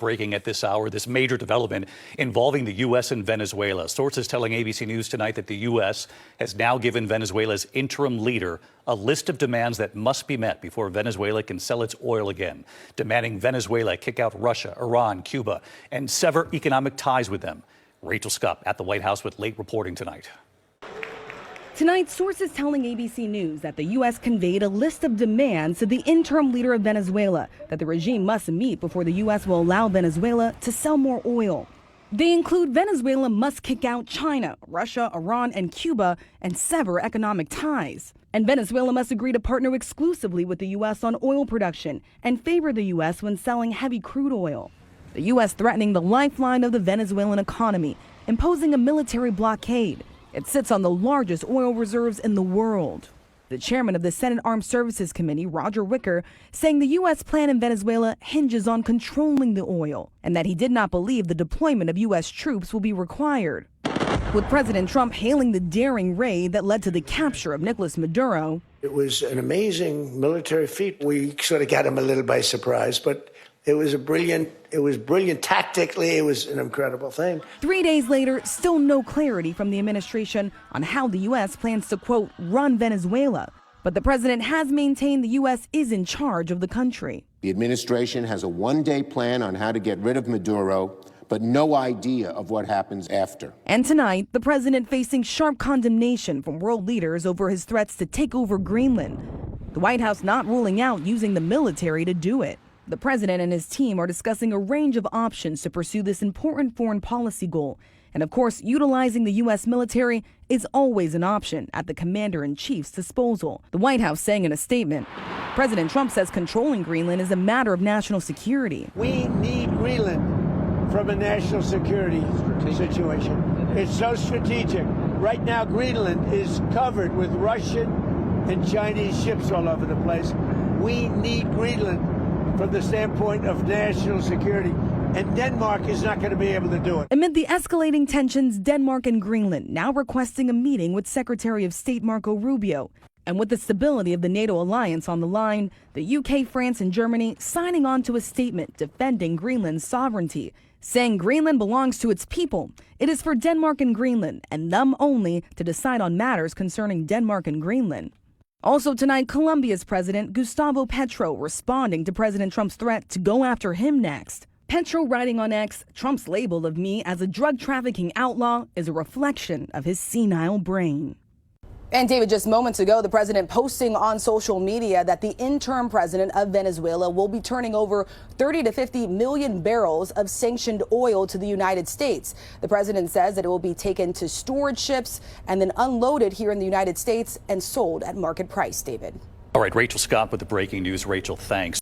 breaking at this hour, this major development involving the U.S. and Venezuela. Sources telling ABC News tonight that the U.S. has now given Venezuela's interim leader a list of demands that must be met before Venezuela can sell its oil again, demanding Venezuela kick out Russia, Iran, Cuba, and sever economic ties with them. Rachel Scott at the White House with late reporting tonight. Tonight, sources telling ABC News that the U.S. conveyed a list of demands to the interim leader of Venezuela that the regime must meet before the U.S. will allow Venezuela to sell more oil. They include Venezuela must kick out China, Russia, Iran, and Cuba and sever economic ties. And Venezuela must agree to partner exclusively with the U.S. on oil production and favor the U.S. when selling heavy crude oil. The U.S. threatening the lifeline of the Venezuelan economy, imposing a military blockade. It sits on the largest oil reserves in the world. The chairman of the Senate Armed Services Committee, Roger Wicker, saying the U.S. plan in Venezuela hinges on controlling the oil and that he did not believe the deployment of U.S. troops will be required. With President Trump hailing the daring raid that led to the capture of Nicolas Maduro. It was an amazing military feat. We sort of got him a little by surprise, but it was brilliant tactically. It was an incredible thing. 3 days later, still no clarity from the administration on how the U.S. plans to, quote, run Venezuela. But the president has maintained the U.S. is in charge of the country. The administration has a one-day plan on how to get rid of Maduro, but no idea of what happens after. And tonight, the president facing sharp condemnation from world leaders over his threats to take over Greenland. The White House not ruling out using the military to do it. The president and his team are discussing a range of options to pursue this important foreign policy goal. And of course, utilizing the U.S. military is always an option at the commander-in-chief's disposal. The White House saying in a statement, President Trump says controlling Greenland is a matter of national security. We need Greenland from a national security situation. It's so strategic. Right now, Greenland is covered with Russian and Chinese ships all over the place. We need Greenland from the standpoint of national security, and Denmark is not going to be able to do it. Amid the escalating tensions, Denmark and Greenland now requesting a meeting with Secretary of State Marco Rubio. And with the stability of the NATO alliance on the line, the UK, France, and Germany signing on to a statement defending Greenland's sovereignty, saying Greenland belongs to its people. It is for Denmark and Greenland, and them only, to decide on matters concerning Denmark and Greenland. Also tonight, Colombia's President Gustavo Petro responding to President Trump's threat to go after him next. Petro writing on X, Trump's label of me as a drug trafficking outlaw is a reflection of his senile brain. And David, just moments ago, the president posting on social media that the interim president of Venezuela will be turning over 30 to 50 million barrels of sanctioned oil to the United States. The president says that it will be taken to storage ships and then unloaded here in the United States and sold at market price, David. All right, Rachel Scott with the breaking news. Rachel, thanks.